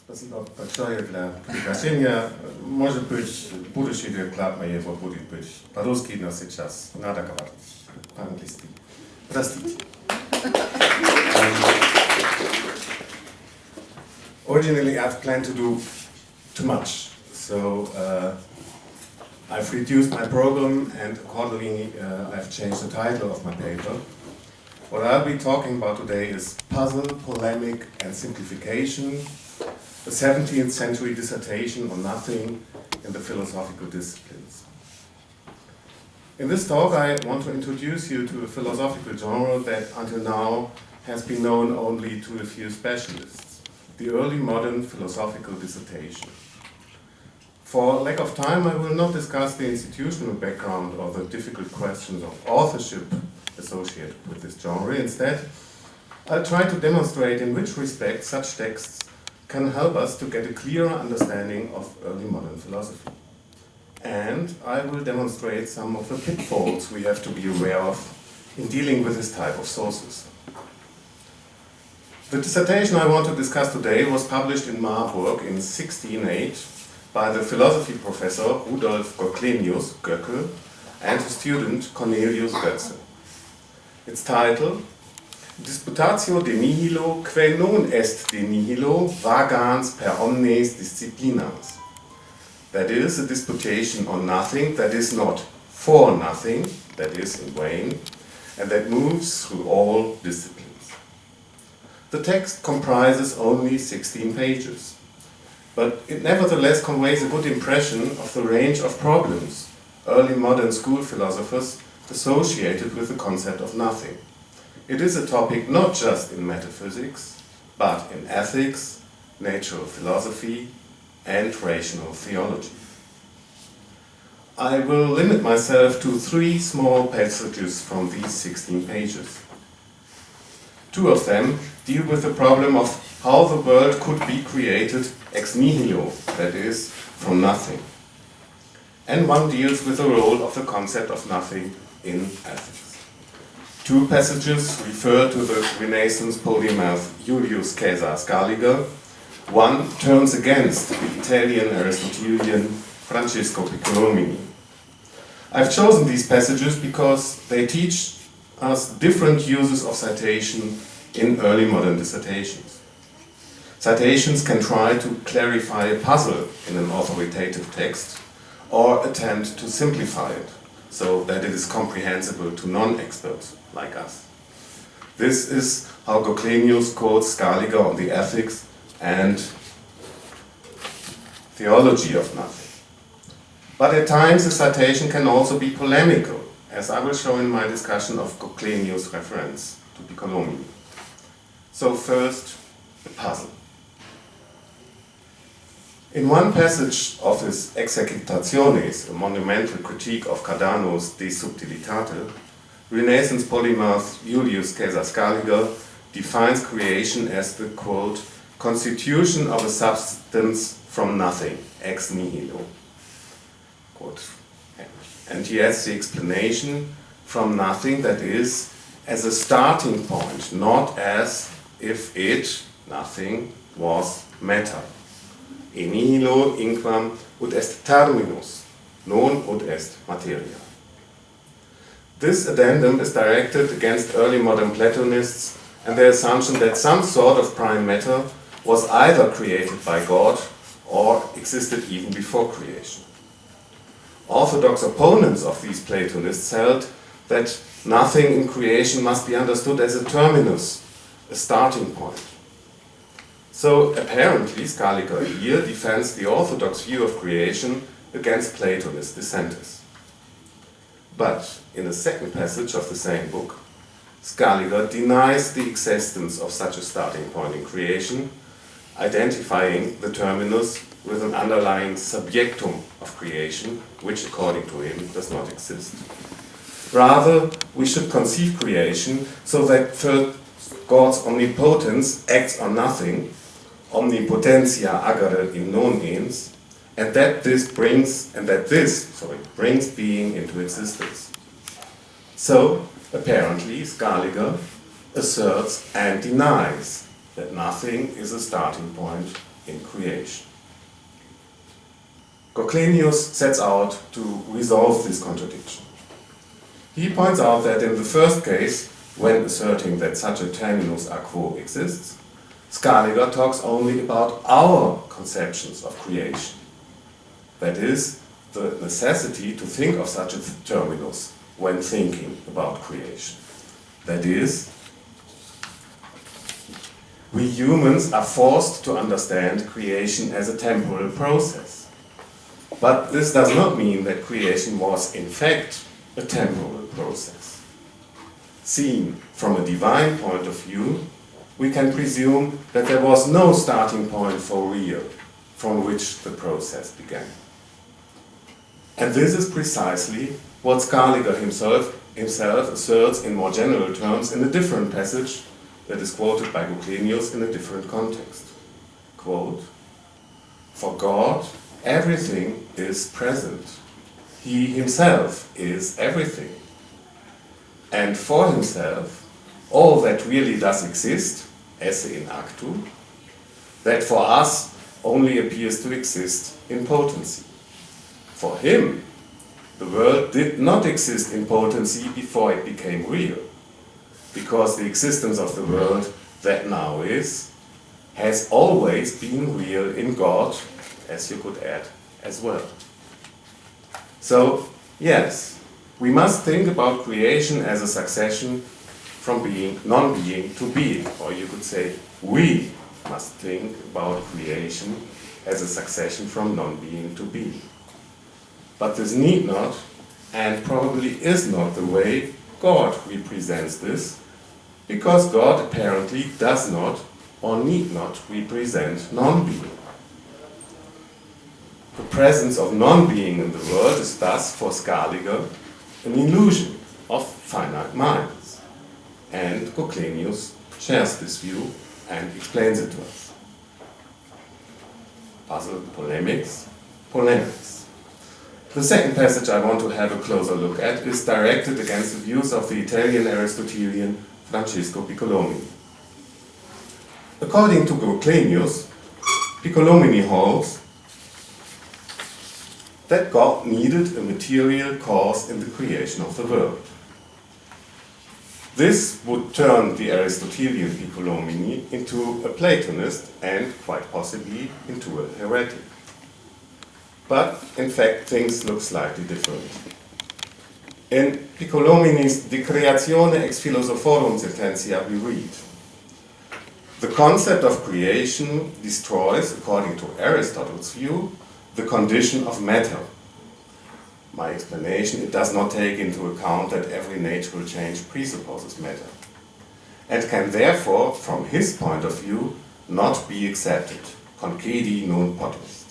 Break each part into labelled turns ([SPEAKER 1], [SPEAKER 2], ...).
[SPEAKER 1] Спасибо большое для приглашения. Может быть, будущий доклад моего будет быть по-русски, но сейчас надо говорить по-английски. Простите. Originally, I've planned to do too much, so I've reduced my program and accordingly I've changed the title of my paper. What I'll be talking about today is puzzle, polemic and simplification, a 17th century dissertation on nothing in the philosophical disciplines. In this talk I want to introduce you to a philosophical genre that until now has been known only to a few specialists, the early modern philosophical dissertation. For lack of time I will not discuss the institutional background or the difficult questions of authorship associated with this genre. Instead, I'll try to demonstrate in which respects such texts can help us to get a clearer understanding of early modern philosophy. And I will demonstrate some of the pitfalls we have to be aware of in dealing with this type of sources. The dissertation I want to discuss today was published in Marburg in 1608 by the philosophy professor Rudolf Goclenius Göckel and his student Cornelius Goetze. Its title, Disputatio de nihilo quae non est de nihilo vagans per omnes disciplinas. That is, a disputation on nothing that is not for nothing, that is in vain, and that moves through all disciplines. The text comprises only 16 pages, but it nevertheless conveys a good impression of the range of problems early modern school philosophers associated with the concept of nothing. It is a topic not just in metaphysics, but in ethics, natural philosophy, and rational theology. I will limit myself to 3 small passages from these 16 pages. 2 of them deal with the problem of how the world could be created ex nihilo, that is, from nothing. And 1 deals with the role of the concept of nothing in ethics. 2 passages refer to the Renaissance polymath Julius Caesar Scaliger. 1 turns against the Italian Aristotelian Francesco Piccolomini. I've chosen these passages because they teach us different uses of citation in early modern dissertations. Citations can try to clarify a puzzle in an authoritative text or attempt to simplify it so that it is comprehensible to non-experts like us. This is how Goclenius quotes Scaliger on the ethics and theology of nothing. But at times the citation can also be polemical, as I will show in my discussion of Goclenius' reference to Piccolomini. So first, the puzzle. In 1 passage of his Exercitationes, a monumental critique of Cardano's De Subtilitate, Renaissance polymath Julius Caesar Scaliger defines creation as the, quote, constitution of a substance from nothing, ex nihilo. Quote. And he adds the explanation from nothing, that is, as a starting point, not as if it, nothing, was matter. E nihilo inquam ut est terminus, non ut est materia. This addendum is directed against early modern Platonists and their assumption that some sort of prime matter was either created by God or existed even before creation. Orthodox opponents of these Platonists held that nothing in creation must be understood as a terminus, a starting point. So apparently Scaliger here defends the orthodox view of creation against Platonist dissenters. But in the 2nd passage of the same book, Scaliger denies the existence of such a starting point in creation, identifying the terminus with an underlying subjectum of creation, which according to him does not exist. Rather, we should conceive creation so that first God's omnipotence acts on nothing, omnipotentia agere in non ens, and that this brings being into existence. So, apparently, Scaliger asserts and denies that nothing is a starting point in creation. Goclenius sets out to resolve this contradiction. He points out that in the first case, when asserting that such a terminus a quo exists, Scaliger talks only about our conceptions of creation. That is, the necessity to think of such a terminus when thinking about creation. That is, we humans are forced to understand creation as a temporal process. But this does not mean that creation was in fact a temporal process. Seen from a divine point of view, we can presume that there was no starting point for real from which the process began. And this is precisely what Scaliger himself asserts in more general terms in a different passage that is quoted by Goclenius in a different context. Quote, "For God, everything is present. He himself is everything. And for himself, all that really does exist, esse in actu, that for us only appears to exist in potency. For him, the world did not exist in potency before it became real, because the existence of the world that now is, has always been real in God, as you could add as well." So, yes, we must think about creation as a succession from being, non-being to being, or you could say we must think about creation as a succession from non-being to being. But this need not, and probably is not the way God represents this, because God apparently does not or need not represent non-being. The presence of non-being in the world is thus, for Scaliger, an illusion of finite minds. And Goclenius shares this view and explains it to us. Puzzle polemics. The second passage I want to have a closer look at is directed against the views of the Italian Aristotelian Francesco Piccolomini. According to Goclenius, Piccolomini holds that God needed a material cause in the creation of the world. This would turn the Aristotelian Piccolomini into a Platonist and, quite possibly, into a heretic. But, in fact, things look slightly different. In Piccolomini's De Creatione ex Philosophorum Sententia we read, "The concept of creation destroys, according to Aristotle's view, the condition of matter." My explanation, it does not take into account that every natural change presupposes matter, and can therefore, from his point of view, not be accepted. Concedi non potest.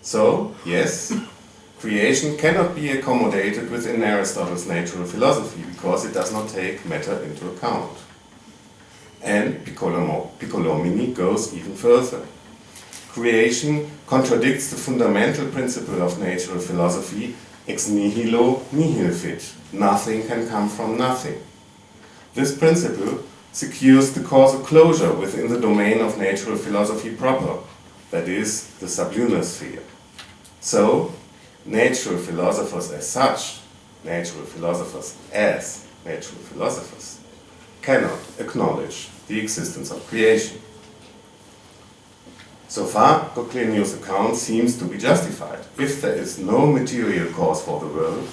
[SPEAKER 1] So, yes, creation cannot be accommodated within Aristotle's natural philosophy because it does not take matter into account. And Piccolomini goes even further. Creation contradicts the fundamental principle of natural philosophy, ex nihilo nihil fit. Nothing can come from nothing. This principle secures the causal closure within the domain of natural philosophy proper, that is, the sublunar sphere. So, natural philosophers as such, natural philosophers as natural philosophers, cannot acknowledge the existence of creation. So far, Goclenius' account seems to be justified. If there is no material cause for the world,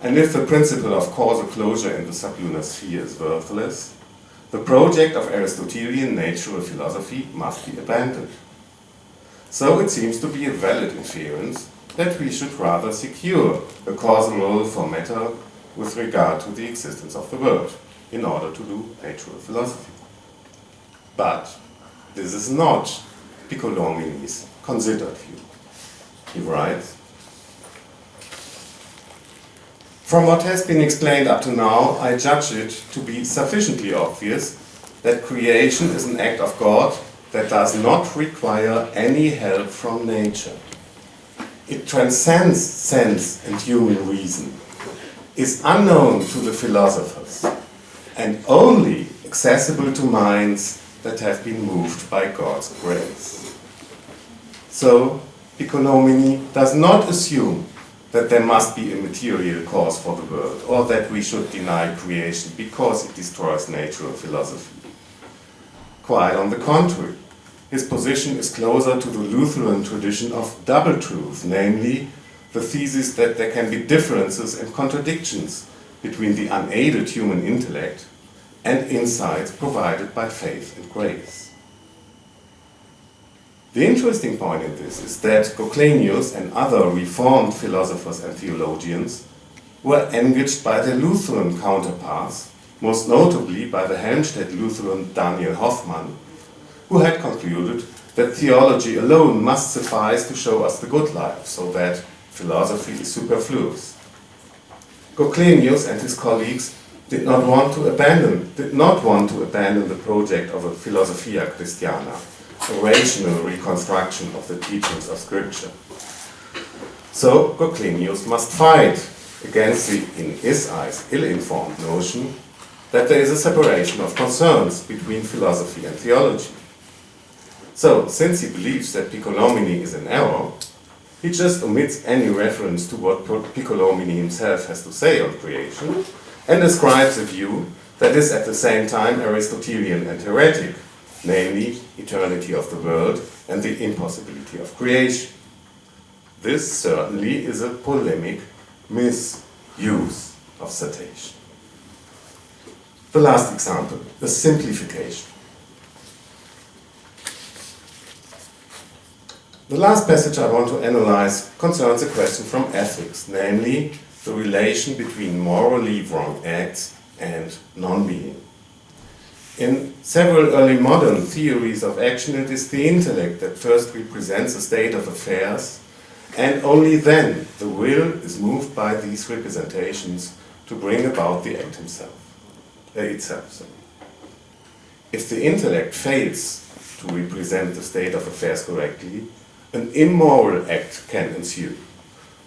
[SPEAKER 1] and if the principle of causal closure in the sublunar sphere is worthless, the project of Aristotelian natural philosophy must be abandoned. So it seems to be a valid inference that we should rather secure a causal role for matter with regard to the existence of the world in order to do natural philosophy. But this is not Piccolomini's considered view. He writes, "From what has been explained up to now, I judge it to be sufficiently obvious that creation is an act of God that does not require any help from nature. It transcends sense and human reason, is unknown to the philosophers, and only accessible to minds that have been moved by God's grace." So, economy does not assume that there must be a material cause for the world, or that we should deny creation because it destroys natural philosophy. Quite on the contrary, his position is closer to the Lutheran tradition of double truth, namely the thesis that there can be differences and contradictions between the unaided human intellect and insights provided by faith and grace. The interesting point in this is that Goclenius and other Reformed philosophers and theologians were engaged by their Lutheran counterparts, most notably by the Helmstedt Lutheran Daniel Hoffmann, who had concluded that theology alone must suffice to show us the good life, so that philosophy is superfluous. Goclenius and his colleagues did not want to abandon the project of a Philosophia Christiana, a rational reconstruction of the teachings of Scripture. So Goclenius must fight against the, in his eyes, ill-informed notion that there is a separation of concerns between philosophy and theology. So, since he believes that Piccolomini is an error, he just omits any reference to what Piccolomini himself has to say on creation, and ascribes a view that is at the same time Aristotelian and heretic, namely eternity of the world and the impossibility of creation. This certainly is a polemic misuse of citation. The last example, the simplification. The last passage I want to analyze concerns a question from ethics, namely the relation between morally wrong acts and non-being. In several early modern theories of action, it is the intellect that first represents a state of affairs, and only then the will is moved by these representations to bring about the act itself. If the intellect fails to represent the state of affairs correctly, an immoral act can ensue.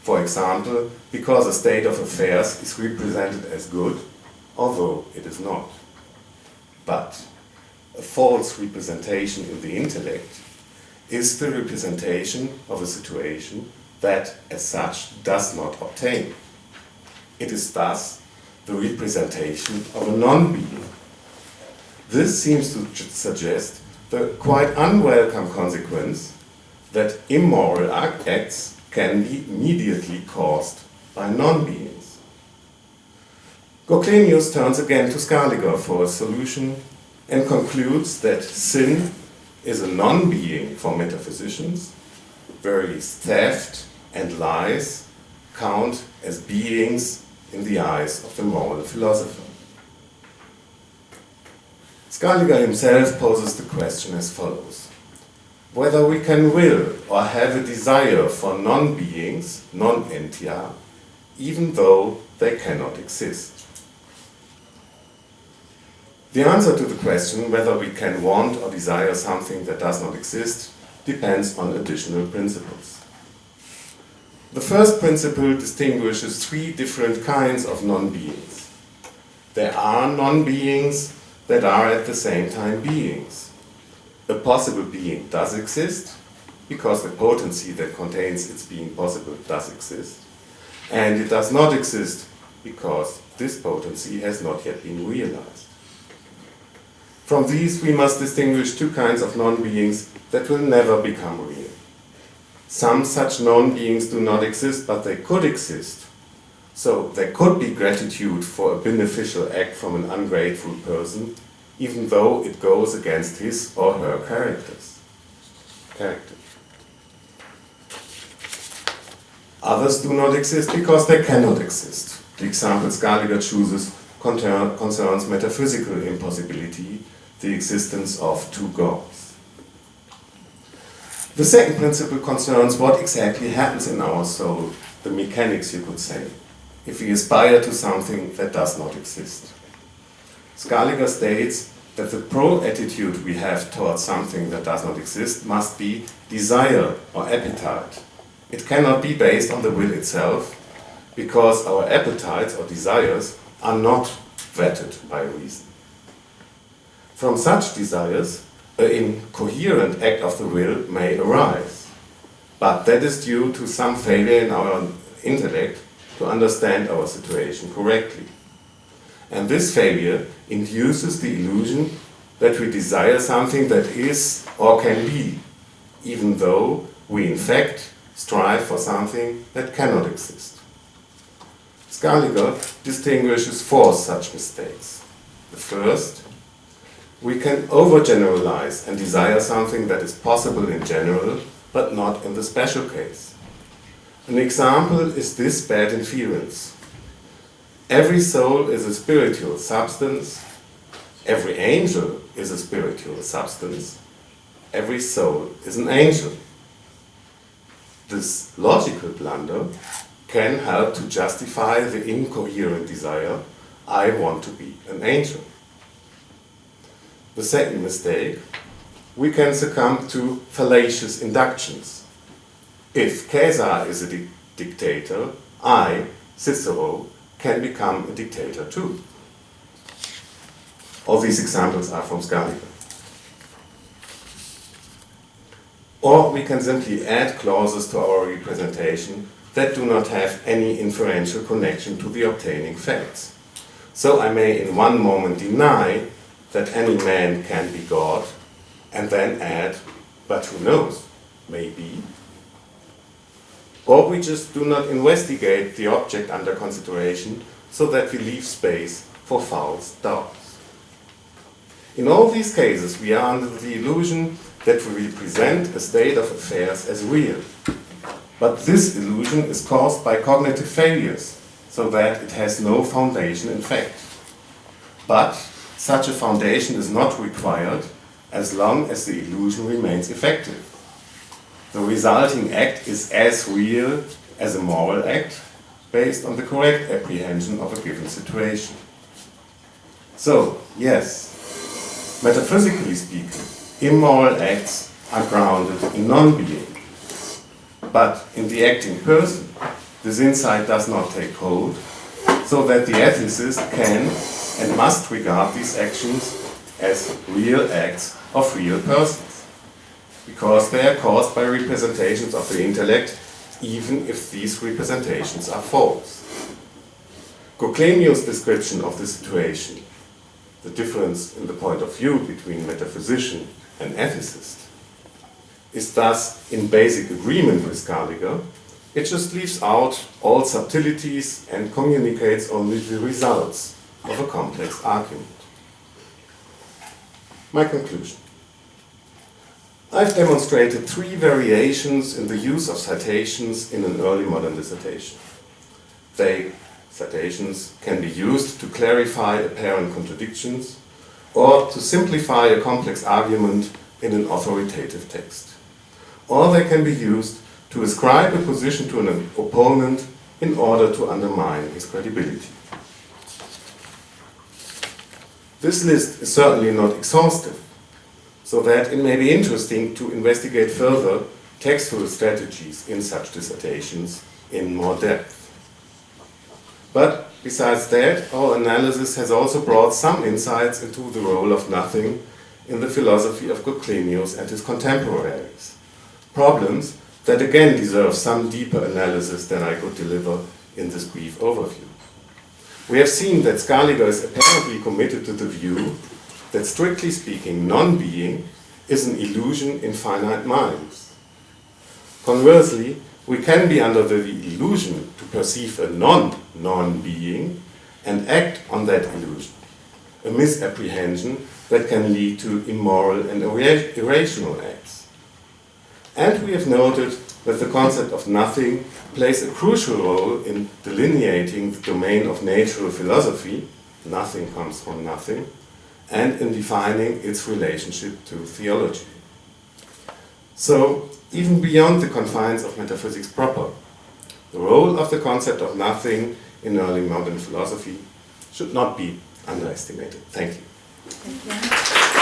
[SPEAKER 1] For example, because a state of affairs is represented as good, although it is not. But a false representation in the intellect is the representation of a situation that, as such, does not obtain. It is thus the representation of a non-being. This seems to suggest the quite unwelcome consequence that immoral acts can be immediately caused by non-beings. Goclenius turns again to Scaliger for a solution and concludes that sin is a non-being for metaphysicians, whereas theft and lies count as beings in the eyes of the moral philosopher. Scaliger himself poses the question as follows: whether we can will or have a desire for non-beings, non-entia, even though they cannot exist. The answer to the question whether we can want or desire something that does not exist depends on additional principles. The first principle distinguishes three different kinds of non-beings. There are non-beings that are at the same time beings. A possible being does exist, because the potency that contains its being possible does exist, and it does not exist because this potency has not yet been realized. From these we must distinguish two kinds of non-beings that will never become real. Some such non-beings do not exist, but they could exist. So there could be gratitude for a beneficial act from an ungrateful person, even though it goes against his or her character. Others do not exist because they cannot exist. The example Scaliger chooses concerns metaphysical impossibility, the existence of two gods. The second principle concerns what exactly happens in our soul, the mechanics, you could say, if we aspire to something that does not exist. Scaliger states that the pro-attitude we have towards something that does not exist must be desire or appetite. It cannot be based on the will itself, because our appetites or desires are not vetted by reason. From such desires, an incoherent act of the will may arise. but that is due to some failure in our intellect to understand our situation correctly. And this failure induces the illusion that we desire something that is or can be, even though we in fact strive for something that cannot exist. Scaliger distinguishes 4 such mistakes. The first, we can overgeneralize and desire something that is possible in general, but not in the special case. An example is this bad inference. Every soul is a spiritual substance, every angel is a spiritual substance, every soul is an angel. This logical blunder can help to justify the incoherent desire, I want to be an angel. The second mistake, we can succumb to fallacious inductions. If Caesar is a dictator, I, Cicero, can become a dictator too. All these examples are from Scaliger. Or we can simply add clauses to our representation that do not have any inferential connection to the obtaining facts. So I may in one moment deny that any man can be God, and then add, but who knows, maybe. Or we just do not investigate the object under consideration so that we leave space for false doubts. In all these cases, we are under the illusion that we represent a state of affairs as real. But this illusion is caused by cognitive failures, so that it has no foundation in fact. But such a foundation is not required as long as the illusion remains effective. The resulting act is as real as a moral act based on the correct apprehension of a given situation. So, yes, metaphysically speaking, immoral acts are grounded in non-being. But in the acting person, this insight does not take hold, so that the ethicist can and must regard these actions as real acts of real persons, because they are caused by representations of the intellect, even if these representations are false. Goclenius' description of the situation, the difference in the point of view between metaphysician and ethicist, is thus in basic agreement with Scaliger. It just leaves out all subtleties and communicates only the results of a complex argument. My conclusion. I've demonstrated 3 variations in the use of citations in an early modern dissertation. Citations can be used to clarify apparent contradictions or to simplify a complex argument in an authoritative text. Or they can be used to ascribe a position to an opponent in order to undermine his credibility. This list is certainly not exhaustive, so that it may be interesting to investigate further textual strategies in such dissertations in more depth. But besides that, our analysis has also brought some insights into the role of nothing in the philosophy of Goclenius and his contemporaries. Problems that again deserve some deeper analysis than I could deliver in this brief overview. We have seen that Scaliger is apparently committed to the view that, strictly speaking, non-being is an illusion in finite minds. Conversely, we can be under the illusion to perceive a non-being and act on that illusion, a misapprehension that can lead to immoral and irrational acts. And we have noted that the concept of nothing plays a crucial role in delineating the domain of natural philosophy, nothing comes from nothing, and in defining its relationship to theology. So, even beyond the confines of metaphysics proper, the role of the concept of nothing in early modern philosophy should not be underestimated. Thank you.
[SPEAKER 2] Thank you.